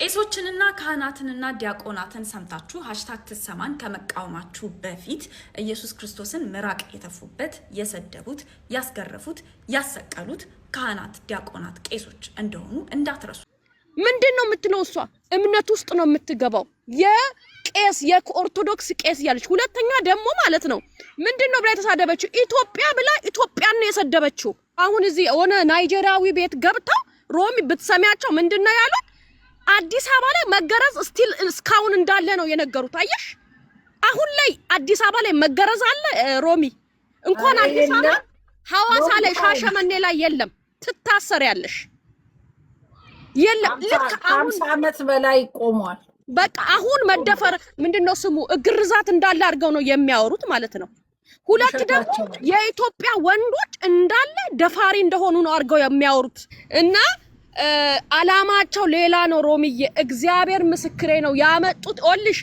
ቄሶችንና ካህናትንና ዲያቆናትን ሰምታችሁ ሃሽታግ ትሰማን ከመቃወማችሁ በፊት ኢየሱስ ክርስቶስን ምራቅ የተፉበት የሰደቡት ያስገረፉት ያሰቀሉት ካህናት ዲያቆናት ቄሶች እንደሆኑ እንዳትረሱ። ምንድነው የምትለው? እሷ እምነት ውስጥ ነው የምትገባው የቄስ የኦርቶዶክስ ቄስ ያለች። ሁለተኛ ደግሞ ማለት ነው ምንድነው ብላ የተሳደበችው ኢትዮጵያ ብላ ኢትዮጵያን ነው የሰደበችው። አሁን እዚህ ሆነ ናይጄሪያዊ ቤት ገብታ ሮሚ ብትሰሚያቸው ምንድነው ያሉት? አዲስ አበባ ላይ መገረዝ ስቲል እስካሁን እንዳለ ነው የነገሩት። አየሽ አሁን ላይ አዲስ አበባ ላይ መገረዝ አለ ሮሚ። እንኳን አዲስ አበባ ሐዋሳ ላይ ሻሸመኔ ላይ የለም፣ ትታሰሪያለሽ። የለም ልክ አሁን 50 ዓመት በላይ ቆሟል። በቃ አሁን መደፈር ምንድነው ስሙ እግርዛት እንዳለ አድርገው ነው የሚያወሩት ማለት ነው። ሁለት ደግሞ የኢትዮጵያ ወንዶች እንዳለ ደፋሪ እንደሆኑ ነው አድርገው የሚያወሩት እና አላማቸው ሌላ ነው። ሮሚዬ እግዚአብሔር ምስክሬ ነው ያመጡት። ኦልሽ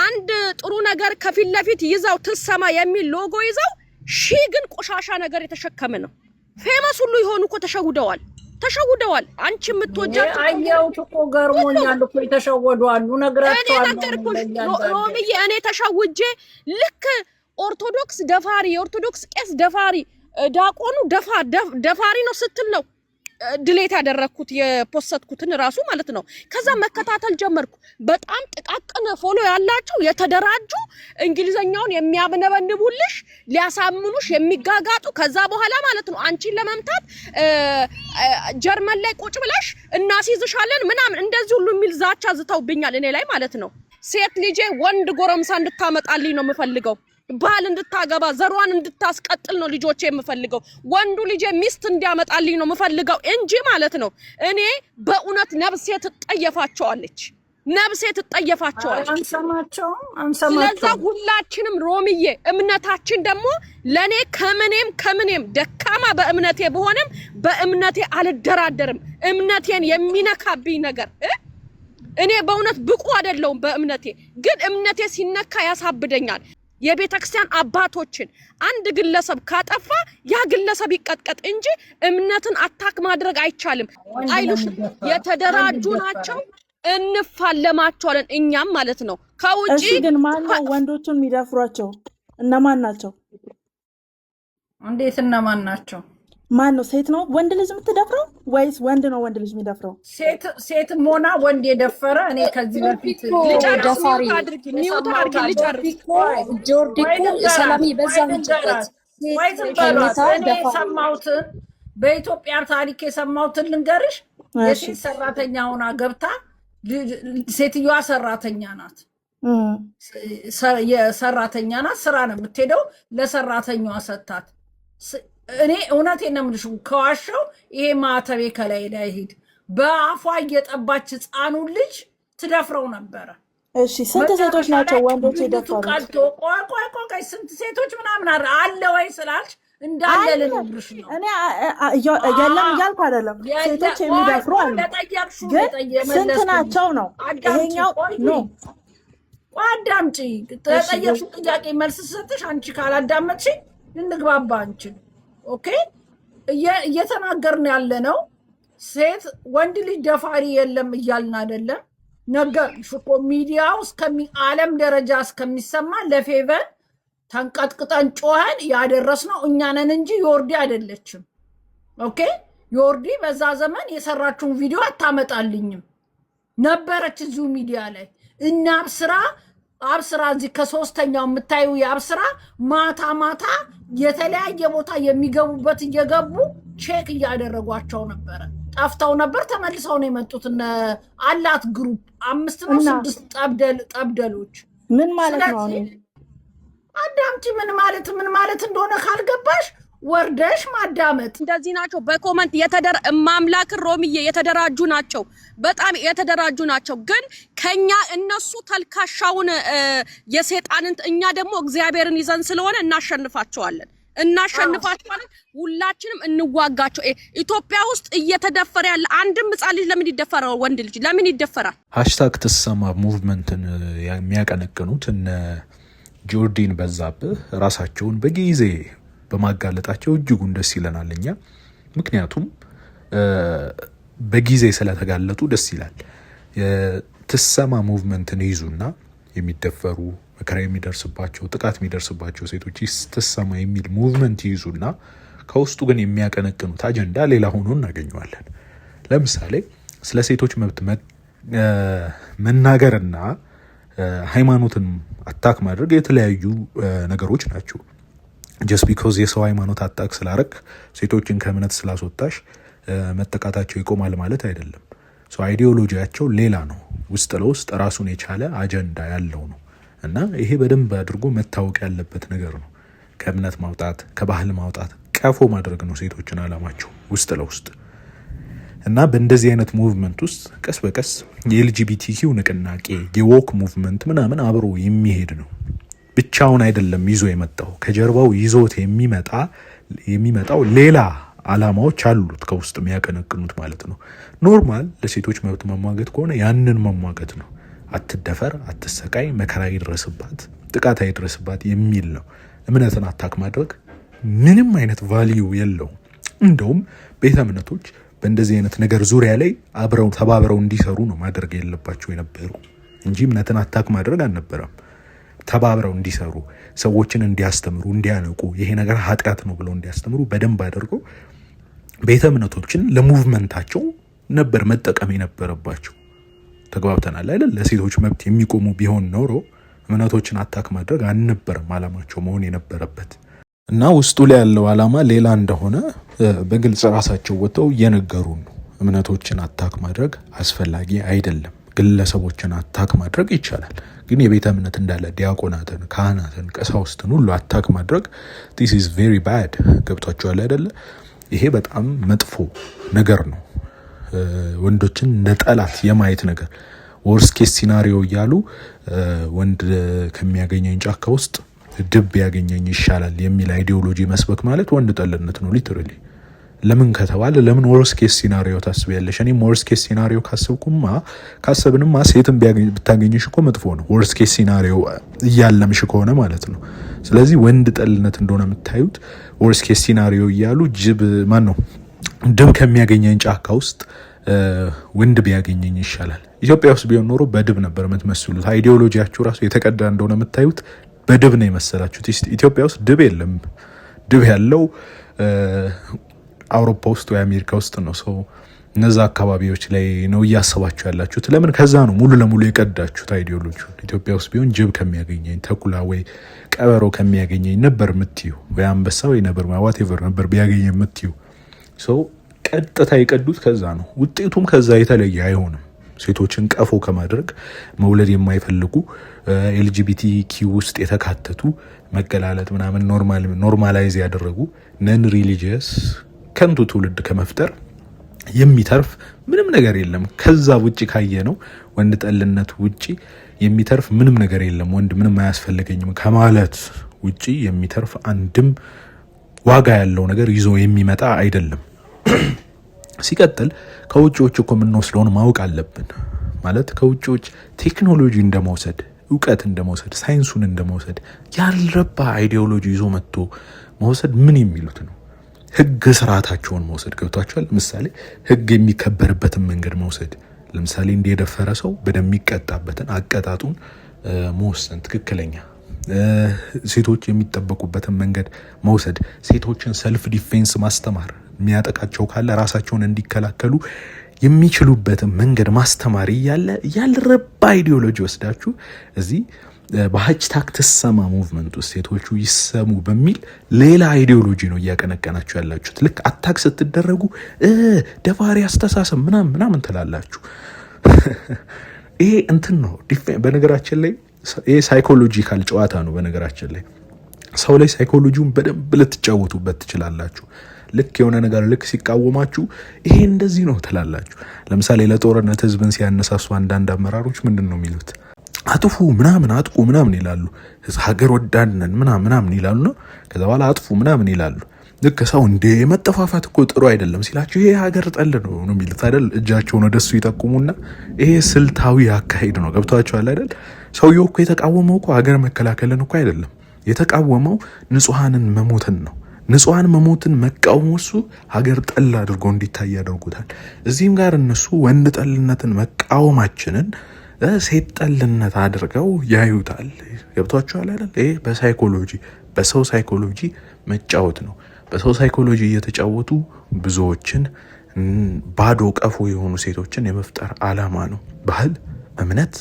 አንድ ጥሩ ነገር ከፊት ለፊት ይዘው ትሰማ የሚል ሎጎ ይዘው ግን ቆሻሻ ነገር የተሸከመ ነው። ፌመስ ሁሉ ይሆኑ እኮ ተሸውደዋል። አንቺ የምትወጃቸው አየው እኮ ገርሞኛል እኮ የተሸወዱ አሉ። ነግራቸዋለሁ ሮሚዬ እኔ ተሸውጄ ልክ ኦርቶዶክስ ደፋሪ የኦርቶዶክስ ቄስ ደፋሪ ዳቆኑ ደፋሪ ነው ስትል ነው ድሌት ያደረኩት የፖስትኩትን ራሱ ማለት ነው። ከዛ መከታተል ጀመርኩ። በጣም ጥቃቅን ፎሎ ያላቸው የተደራጁ እንግሊዘኛውን የሚያብነበንቡልሽ ሊያሳምኑሽ የሚጋጋጡ ከዛ በኋላ ማለት ነው አንቺን ለመምታት ጀርመን ላይ ቁጭ ብለሽ እናስይዝሻለን ምናምን እንደዚህ ሁሉ የሚል ዛቻ ዝተውብኛል እኔ ላይ ማለት ነው። ሴት ልጄ ወንድ ጎረምሳ እንድታመጣልኝ ነው የምፈልገው። ባል እንድታገባ ዘሯን እንድታስቀጥል ነው ልጆቼ የምፈልገው። ወንዱ ልጄ ሚስት እንዲያመጣልኝ ነው የምፈልገው እንጂ ማለት ነው እኔ በእውነት ነብሴ ትጠየፋቸዋለች። አንሰማቸው። ስለዛ ሁላችንም ሮሚዬ እምነታችን ደግሞ ለኔ ከምኔም ደካማ በእምነቴ በሆነም በእምነቴ አልደራደርም። እምነቴን የሚነካብኝ ነገር እኔ በእውነት ብቁ አይደለሁም በእምነቴ፣ ግን እምነቴ ሲነካ ያሳብደኛል። የቤተክርስቲያን አባቶችን አንድ ግለሰብ ካጠፋ ያ ግለሰብ ይቀጥቀጥ እንጂ እምነትን አታክ ማድረግ አይቻልም። አይሉሽ የተደራጁ ናቸው እንፋለማቸዋለን እኛም ማለት ነው። ከውጪ ግን ማነው ወንዶቹን የሚደፍሯቸው? እነማን ናቸው? እንዴት እነማን ናቸው? ማን ነው? ሴት ነው ወንድ ልጅ የምትደፍረው ወይስ ወንድ ነው ወንድ ልጅ የሚደፍረው? ሴት ሞና ወንድ የደፈረ እኔ ከዚህ በፊት ደፋሪ ጆርዲ ሰላሚ በዛንበት የሰማሁትን በኢትዮጵያ ታሪክ የሰማሁትን ልንገርሽ። የሴት ሰራተኛ ሆና ገብታ ሴትዮዋ ሰራተኛ ናት፣ የሰራተኛ ናት። ስራ ነው የምትሄደው፣ ለሰራተኛዋ ሰታት። እኔ እውነቴን ነው የምልሽ፣ ከዋሻው ይሄ ማተቤ ከላይ ላይ ሄድ በአፏ እየጠባች ህፃኑን ልጅ ትደፍረው ነበረ። እሺ ስንት ሴቶች ናቸው ወንዶች የደፈሩት? ቀልቶ ቆይ ስንት ሴቶች ምናምን አለ ወይ ስላልሽ እንዳለ ልነግርሽ ነው። እኔ የለም እያልኩ አይደለም፣ ሴቶች የሚደፍሩ አሉ። ግን ስንት ናቸው ነው ይሄኛው? ኖ አዳምጪ፣ ተጠየቅሽው ጥያቄ መልስ ሰጥሽ። አንቺ ካላዳመጥሽ ልንግባባ አንቺን ኦኬ። እየተናገርን ያለ ነው ሴት ወንድ ልጅ ደፋሪ የለም እያልን አይደለም። ነገርሽ እኮ ሚዲያው ዓለም ደረጃ እስከሚሰማ ለፌቨን ተንቀጥቅጠን ጮኸን ያደረስነው እኛ ነን እንጂ ዮርዲ አይደለችም። ኦኬ ዮርዲ በዛ ዘመን የሰራችውን ቪዲዮ አታመጣልኝም ነበረች እዚሁ ሚዲያ ላይ። እና አብስራ እዚህ ከሶስተኛው የምታዩ የአብስራ ማታ የተለያየ ቦታ የሚገቡበት እየገቡ ቼክ እያደረጓቸው ነበረ። ጠፍተው ነበር፣ ተመልሰው ነው የመጡት። አላት ግሩፕ 5 ነው 6 ጠብደሎች። ምን ማለት ነው? አዳምጪ። ምን ማለት እንደሆነ ካልገባሽ ወርደሽ ማዳመጥ። እንደዚህ ናቸው። በኮመንት ማምላክን ሮሚዬ የተደራጁ ናቸው፣ በጣም የተደራጁ ናቸው። ግን ከኛ እነሱ ተልካሻውን የሰይጣንን እኛ ደግሞ እግዚአብሔርን ይዘን ስለሆነ እናሸንፋቸዋለን። ሁላችንም እንዋጋቸው። ኢትዮጵያ ውስጥ እየተደፈረ ያለ አንድም ህፃን ልጅ ለምን ይደፈራል? ወንድ ልጅ ለምን ይደፈራል? ሃሽታግ ትሰማ ሙቭመንትን የሚያቀነቅኑት እነ ጆርዲን በዛብህ ራሳቸውን በጊዜ በማጋለጣቸው እጅጉን ደስ ይለናል እኛ። ምክንያቱም በጊዜ ስለተጋለጡ ደስ ይላል። የትሰማ ሙቭመንትን ይዙና የሚደፈሩ መከራ የሚደርስባቸው ጥቃት የሚደርስባቸው ሴቶች ትሰማ የሚል ሙቭመንት ይዙና ከውስጡ ግን የሚያቀነቅኑት አጀንዳ ሌላ ሆኖ እናገኘዋለን። ለምሳሌ ስለ ሴቶች መብት መናገርና ሃይማኖትን አታክ ማድረግ የተለያዩ ነገሮች ናቸው። ጀስት ቢኮዝ የሰው ሃይማኖት አታክ ስላረክ ሴቶችን ከእምነት ስላስወጣሽ መጠቃታቸው ይቆማል ማለት አይደለም። አይዲዮሎጂያቸው ሌላ ነው። ውስጥ ለውስጥ ራሱን የቻለ አጀንዳ ያለው ነው እና ይሄ በደንብ አድርጎ መታወቅ ያለበት ነገር ነው። ከእምነት ማውጣት፣ ከባህል ማውጣት፣ ቀፎ ማድረግ ነው ሴቶችን አላማቸው ውስጥ ለውስጥ እና በእንደዚህ አይነት ሙቭመንት ውስጥ ቀስ በቀስ የኤልጂቢቲኪው ንቅናቄ የዎክ ሙቭመንት ምናምን አብሮ የሚሄድ ነው። ብቻውን አይደለም ይዞ የመጣው ከጀርባው ይዞት የሚመጣው ሌላ አላማዎች አሉት ከውስጥ የሚያቀነቅኑት ማለት ነው። ኖርማል ለሴቶች መብት መሟገት ከሆነ ያንን መሟገት ነው። አትደፈር፣ አትሰቃይ፣ መከራ ይድረስባት፣ ጥቃት አይድረስባት የሚል ነው። እምነትን አታክ ማድረግ ምንም አይነት ቫልዩ የለውም። እንደውም ቤተ እምነቶች በእንደዚህ አይነት ነገር ዙሪያ ላይ አብረው ተባብረው እንዲሰሩ ነው ማድረግ የለባቸው የነበሩ እንጂ እምነትን አታክ ማድረግ አልነበረም። ተባብረው እንዲሰሩ፣ ሰዎችን እንዲያስተምሩ፣ እንዲያነቁ፣ ይሄ ነገር ኃጢአት ነው ብለው እንዲያስተምሩ በደንብ አድርገው ቤተ እምነቶችን ለሙቭመንታቸው ነበር መጠቀም የነበረባቸው። ተግባብተናል አይደል? ለሴቶች መብት የሚቆሙ ቢሆን ኖሮ እምነቶችን አታክ ማድረግ አልነበረም አላማቸው መሆን የነበረበት እና ውስጡ ላይ ያለው አላማ ሌላ እንደሆነ በግልጽ ራሳቸው ወጥተው እየነገሩን ነው። እምነቶችን አታክ ማድረግ አስፈላጊ አይደለም። ግለሰቦችን አታክ ማድረግ ይቻላል፣ ግን የቤተ እምነት እንዳለ ዲያቆናትን፣ ካህናትን፣ ቀሳውስትን ሁሉ አታክ ማድረግ this is very bad። ገብቷቸዋል አይደለ? ይሄ በጣም መጥፎ ነገር ነው። ወንዶችን እንደ ጠላት የማየት ነገር ወርስ ኬስ ሲናሪዮ እያሉ ወንድ ከሚያገኘኝ ጫካ ውስጥ ድብ ያገኘኝ ይሻላል የሚል አይዲዮሎጂ መስበክ ማለት ወንድ ጠልነት ነው ሊትራሊ። ለምን ከተባለ ለምን ወርስ ኬስ ሲናሪዮ ታስቢያለሽ? እኔም ወርስ ኬስ ሲናሪዮ ካሰብንማ ሴትም ብታገኝሽ እኮ መጥፎ ነው። ወርስ ኬስ ሲናሪዮ እያለምሽ ከሆነ ማለት ነው። ስለዚህ ወንድ ጠልነት እንደሆነ የምታዩት ወርስ ኬስ ሲናሪዮ እያሉ ድብ ከሚያገኘኝ ጫካ ውስጥ ወንድ ቢያገኘኝ ይሻላል። ኢትዮጵያ ውስጥ ቢሆን ኖሮ በድብ ነበር የምትመስሉት። አይዲዮሎጂያችሁ ራሱ የተቀዳ እንደሆነ የምታዩት በድብ ነው የመሰላችሁት። ኢትዮጵያ ውስጥ ድብ የለም። ድብ ያለው አውሮፓ ውስጥ ወይ አሜሪካ ውስጥ ነው። ሰው እነዛ አካባቢዎች ላይ ነው እያሰባችሁ ያላችሁት። ለምን ከዛ ነው ሙሉ ለሙሉ የቀዳችሁት አይዲዮሎጂ። ኢትዮጵያ ውስጥ ቢሆን ጅብ ከሚያገኘኝ፣ ተኩላ ወይ ቀበሮ ከሚያገኘኝ ነበር የምትዩ፣ ወይ አንበሳ ወይ ነበር ዋቴቨር ነበር ቢያገኘኝ የምትዩ። ሰው ቀጥታ የቀዱት ከዛ ነው። ውጤቱም ከዛ የተለየ አይሆንም። ሴቶችን ቀፎ ከማድረግ መውለድ የማይፈልጉ ኤልጂቢቲኪው ውስጥ የተካተቱ መገላለጥ ምናምን ኖርማላይዝ ያደረጉ ነን ሪሊጂየስ ከንቱ ትውልድ ከመፍጠር የሚተርፍ ምንም ነገር የለም። ከዛ ውጪ ካየ ነው ወንድ ጠልነት ውጪ የሚተርፍ ምንም ነገር የለም። ወንድ ምንም አያስፈልገኝም ከማለት ውጪ የሚተርፍ አንድም ዋጋ ያለው ነገር ይዞ የሚመጣ አይደለም። ሲቀጥል ከውጪዎች እኮ የምንወስደውን ማወቅ አለብን። ማለት ከውጪዎች ቴክኖሎጂ እንደመውሰድ፣ እውቀት እንደመውሰድ፣ ሳይንሱን እንደመውሰድ ያልረባ አይዲዮሎጂ ይዞ መጥቶ መውሰድ ምን የሚሉት ነው? ህግ ስርዓታቸውን መውሰድ ገብቷቸዋል። ለምሳሌ ህግ የሚከበርበትን መንገድ መውሰድ። ለምሳሌ እንዲህ የደፈረ ሰው በደም የሚቀጣበትን አቀጣጡን መወሰን ትክክለኛ። ሴቶች የሚጠበቁበትን መንገድ መውሰድ። ሴቶችን ሰልፍ ዲፌንስ ማስተማር፣ የሚያጠቃቸው ካለ ራሳቸውን እንዲከላከሉ የሚችሉበትን መንገድ ማስተማር እያለ ያልረባ አይዲዮሎጂ ወስዳችሁ እዚህ በሃሽታግ ትሰማ ሙቭመንት ውስጥ ሴቶቹ ይሰሙ በሚል ሌላ አይዲዮሎጂ ነው እያቀነቀናችሁ ያላችሁት። ልክ አታክ ስትደረጉ ደፋሪ አስተሳሰብ ምናምን ትላላችሁ። ይሄ እንትን ነው። በነገራችን ላይ ይሄ ሳይኮሎጂካል ጨዋታ ነው። በነገራችን ላይ ሰው ላይ ሳይኮሎጂውን በደንብ ልትጫወቱበት ትችላላችሁ። ልክ የሆነ ነገር ልክ ሲቃወማችሁ ይሄ እንደዚህ ነው ትላላችሁ። ለምሳሌ ለጦርነት ህዝብን ሲያነሳሱ አንዳንድ አመራሮች ምንድን ነው የሚሉት? አጥፉ ምናምን አጥቁ ምናምን ይላሉ። ሀገር ወዳድነን ምናምን ይላሉ ነው። ከዛ በኋላ አጥፉ ምናምን ይላሉ። ልክ ሰው እንደ መጠፋፋት እኮ ጥሩ አይደለም ሲላችሁ ይሄ ሀገር ጠል ነው የሚሉት አይደል? እጃቸውን ወደሱ ይጠቁሙና ይሄ ስልታዊ አካሄድ ነው። ገብቷቸዋል አይደል? ሰውየው እኮ የተቃወመው እኮ ሀገር መከላከልን እኮ አይደለም። የተቃወመው ንጹሐንን መሞትን ነው። ንጹሃን መሞትን መቃወሙ እሱ ሀገር ጠል አድርጎ እንዲታይ ያደርጉታል። እዚህም ጋር እነሱ ወንድ ጠልነትን መቃወማችንን ሴት ጠልነት አድርገው ያዩታል። ገብቷችኋል አይደል? ይሄ በሳይኮሎጂ በሰው ሳይኮሎጂ መጫወት ነው። በሰው ሳይኮሎጂ እየተጫወቱ ብዙዎችን ባዶ ቀፎ የሆኑ ሴቶችን የመፍጠር አላማ ነው። ባህል፣ እምነት፣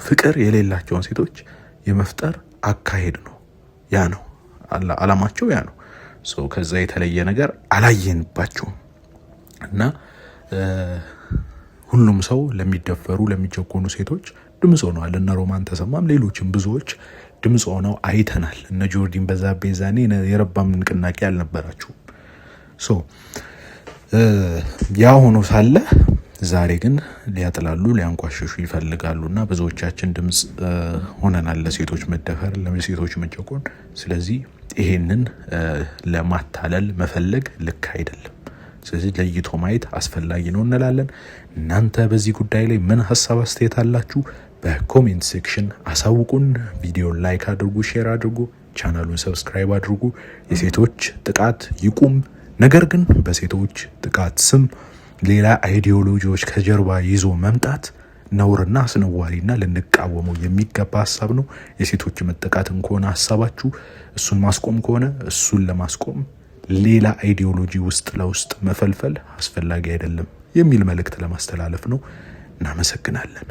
ፍቅር የሌላቸውን ሴቶች የመፍጠር አካሄድ ነው። ያ ነው አላማቸው፣ ያ ነው። ከዛ የተለየ ነገር አላየንባቸውም እና ሁሉም ሰው ለሚደፈሩ ለሚጨቆኑ ሴቶች ድምጽ ሆነዋል። እነ ሮማን ተሰማም ሌሎችም ብዙዎች ድምጽ ሆነው አይተናል። እነ ጆርዲን በዛብህ ዛኔ የረባም ንቅናቄ አልነበራቸውም። ያ ሆኖ ሳለ ዛሬ ግን ሊያጥላሉ ሊያንቋሽሹ ይፈልጋሉና ብዙዎቻችን ድምጽ ሆነናል ለሴቶች መደፈር ለሴቶች መጨቆን። ስለዚህ ይሄንን ለማታለል መፈለግ ልክ አይደለም። ስለዚህ ለይቶ ማየት አስፈላጊ ነው እንላለን። እናንተ በዚህ ጉዳይ ላይ ምን ሐሳብ አስተያየት አላችሁ? በኮሜንት ሴክሽን አሳውቁን። ቪዲዮን ላይክ አድርጉ፣ ሼር አድርጉ፣ ቻናሉን ሰብስክራይብ አድርጉ። የሴቶች ጥቃት ይቁም። ነገር ግን በሴቶች ጥቃት ስም ሌላ አይዲዮሎጂዎች ከጀርባ ይዞ መምጣት ነውርና አስነዋሪና ልንቃወመው የሚገባ ሐሳብ ነው። የሴቶች መጠቃትን ከሆነ ሐሳባችሁ እሱን ማስቆም ከሆነ እሱን ለማስቆም ሌላ አይዲዮሎጂ ውስጥ ለውስጥ መፈልፈል አስፈላጊ አይደለም የሚል መልእክት ለማስተላለፍ ነው። እናመሰግናለን።